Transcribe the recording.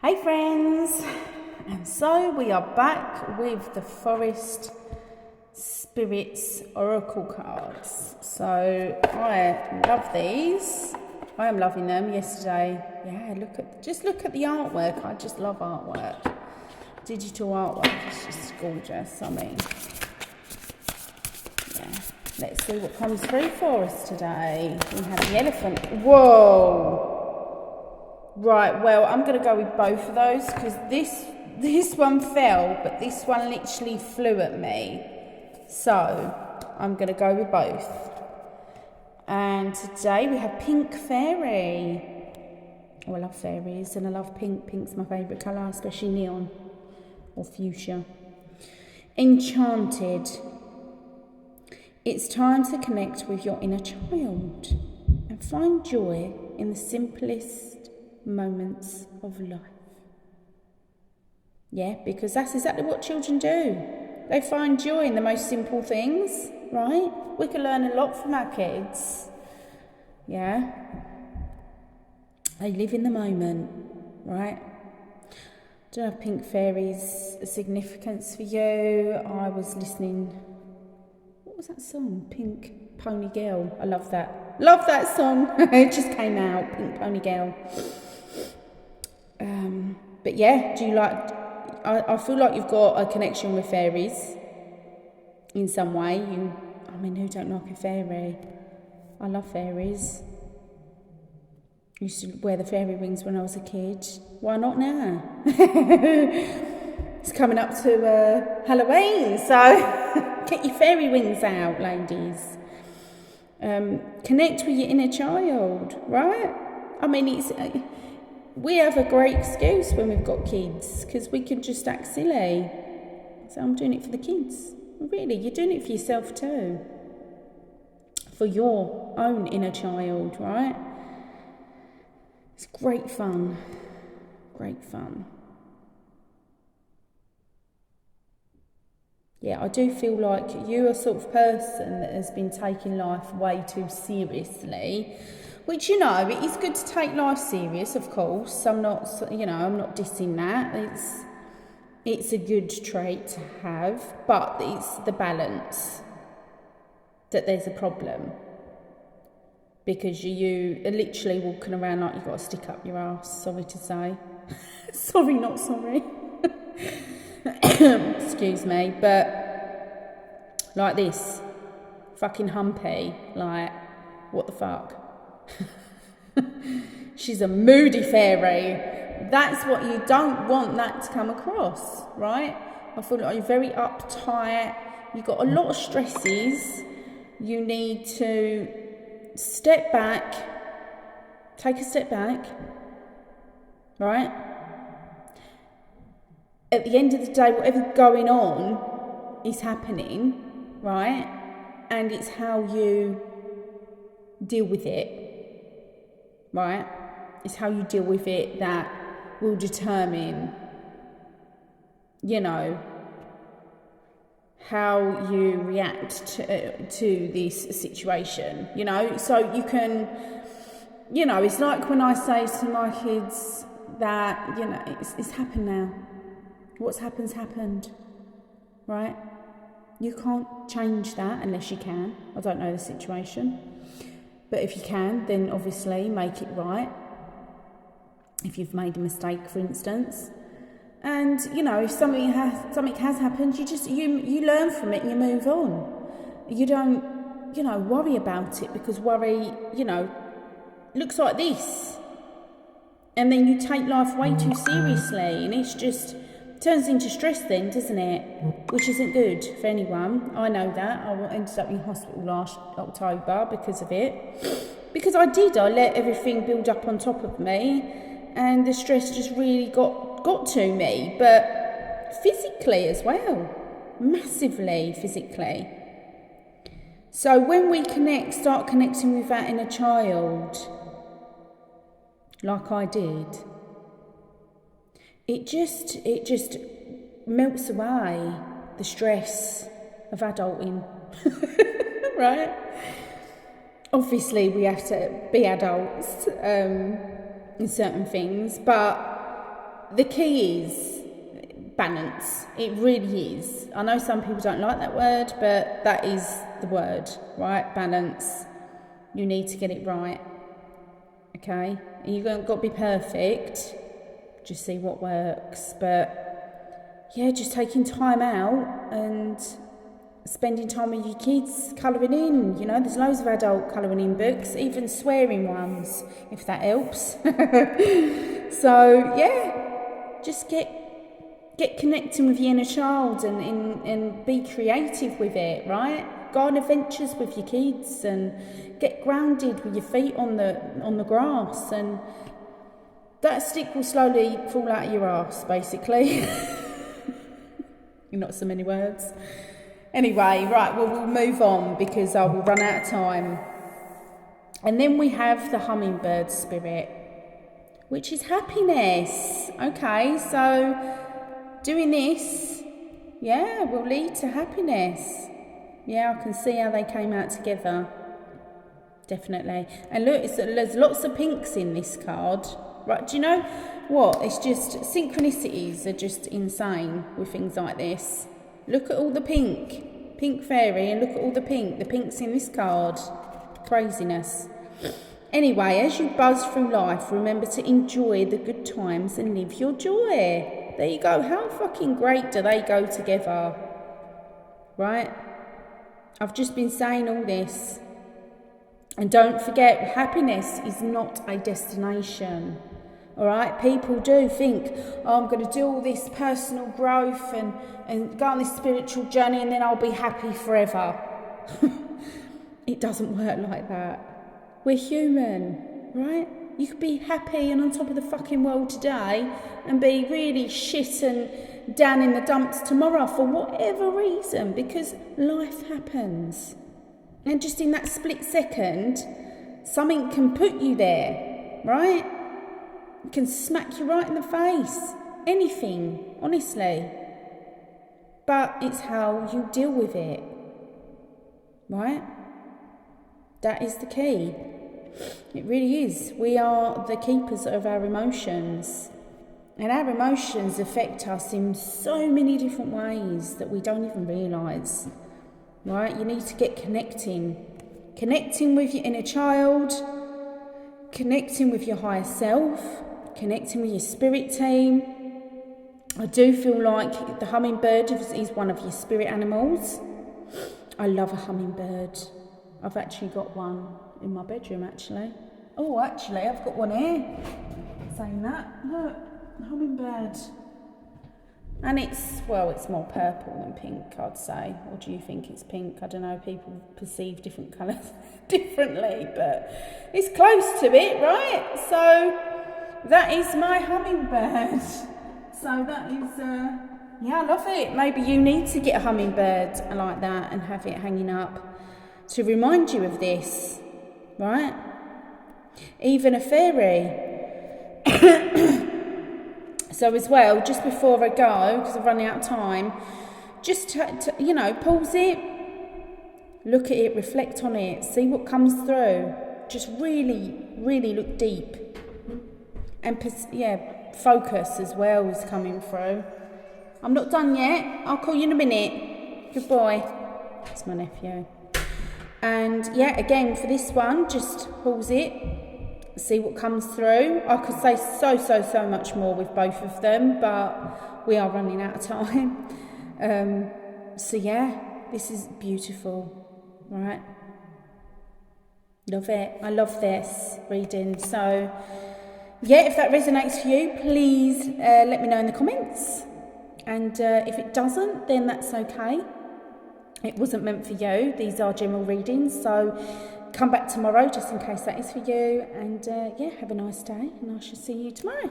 Hey friends, and so we are back with the Forest Spirits Oracle cards. So I love these. I am loving them. Yesterday, yeah, look at the artwork. I just love artwork. Digital artwork is just gorgeous. I mean, yeah. Let's see what comes through for us today. We have the elephant. Whoa! Right, well, I'm going to go with both of those because this one fell, but this one literally flew at me. So, I'm going to go with both. And today we have Pink Fairy. Oh, I love fairies and I love pink. Pink's my favourite colour, especially neon or fuchsia. Enchanted. It's time to connect with your inner child and find joy in the simplest moments of life. Yeah, because that's exactly what children do. They find joy in the most simple things, right? We can learn a lot from our kids. Yeah. They live in the moment, right? Don't know if Pink Fairy's a significance for you. I was listening, what was that song? Pink Pony Girl. I love that. Love that song. It just came out, Pink Pony Girl. But yeah, do you like, I feel like you've got a connection with fairies in some way. I mean, who don't like a fairy? I love fairies. Used to wear the fairy wings when I was a kid. Why not now? It's coming up to Halloween, so get your fairy wings out, ladies. Connect with your inner child, right? I mean, we have a great excuse when we've got kids because we can just act silly. So I'm doing it for the kids. Really, you're doing it for yourself too. For your own inner child, right? It's great fun. Great fun. Yeah, I do feel like you're a sort of person that has been taking life way too seriously. Which, you know, it is good to take life serious, of course. I'm not dissing that. It's a good trait to have, but it's the balance that there's a problem. Because you are literally walking around like you've got to stick up your ass, sorry to say. Sorry, not sorry. Excuse me, but like this. Fucking humpy. Like, what the fuck? She's a moody fairy. That's what you don't want that to come across, right? I feel like you're very uptight. You've got a lot of stresses. You need to step back, take a step back, right? At the end of the day, whatever's going on is happening, right? And it's how you deal with it. Right? It's how you deal with it that will determine, you know, how you react to this situation, you know. So you can, you know, it's like when I say to my kids that, you know, it's happened now. What's happened's happened, right? You can't change that unless you can. I don't know the situation. But if you can, then obviously make it right. If you've made a mistake, for instance. And, you know, if something has happened, you learn from it and you move on. You don't, you know, worry about it because worry, you know, looks like this. And then you take life way too seriously and it's just turns into stress then, doesn't it? Which isn't good for anyone. I know that. I ended up in hospital last October because of it. Because I let everything build up on top of me and the stress just really got to me. But physically as well. Massively physically. So when we start connecting with that inner child, like I did, it just melts away the stress of adulting, right? Obviously, we have to be adults in certain things, but the key is balance. It really is. I know some people don't like that word, but that is the word, right? Balance. You need to get it right. Okay? And you've got to be perfect. Just see what works. But yeah, just taking time out and spending time with your kids, colouring in. You know, there's loads of adult colouring in books, even swearing ones, if that helps. So yeah, just get connecting with your inner child and be creative with it, right? Go on adventures with your kids and get grounded with your feet on the grass, and that stick will slowly fall out of your arse, basically. Not so many words. Anyway, right, well, we'll move on because I will run out of time. And then we have the hummingbird spirit, which is happiness. Okay, so doing this, yeah, will lead to happiness. Yeah, I can see how they came out together. Definitely. And look, there's lots of pinks in this card. Right, do you know what? It's just, synchronicities are just insane with things like this. Look at all the pink fairy, and look at all the pinks in this card. Craziness. Anyway, as you buzz through life, remember to enjoy the good times and live your joy. There you go. How fucking great do they go together? Right? I've just been saying all this. And don't forget, happiness is not a destination. All right? People do think, oh, I'm going to do all this personal growth and go on this spiritual journey and then I'll be happy forever. It doesn't work like that. We're human, right? You could be happy and on top of the fucking world today and be really shit and down in the dumps tomorrow for whatever reason, because life happens. And just in that split second, something can put you there, right? It can smack you right in the face. Anything, honestly. But it's how you deal with it, right? That is the key. It really is. We are the keepers of our emotions. And our emotions affect us in so many different ways that we don't even realise. Right? You need to get connecting. Connecting with your inner child. Connecting with your higher self. Connecting with your spirit team. I do feel like the hummingbird is one of your spirit animals. I love a hummingbird. I've actually got one in my bedroom, actually. Oh, actually, I've got one here. Saying that. Look, hummingbird. And it's more purple than pink, I'd say. Or do you think it's pink? I don't know, people perceive different colours differently, but it's close to it, right? So that is my hummingbird. So that is, yeah, I love it. Maybe you need to get a hummingbird like that and have it hanging up to remind you of this, right? Even a fairy. So as well, just before I go, because I'm running out of time, just, pause it, look at it, reflect on it, see what comes through. Just really, really look deep. And, focus as well is coming through. I'm not done yet. I'll call you in a minute. Good boy. It's my nephew. And yeah, again, for this one, just pause it, see what comes through. I could say so much more with both of them, but we are running out of time. So yeah, this is beautiful, right? Love it. I love this reading. So yeah, if that resonates for you, please let me know in the comments. And if it doesn't, then that's okay. It wasn't meant for you. These are general readings, so come back tomorrow just in case that is for you. And yeah, have a nice day, and I shall see you tomorrow.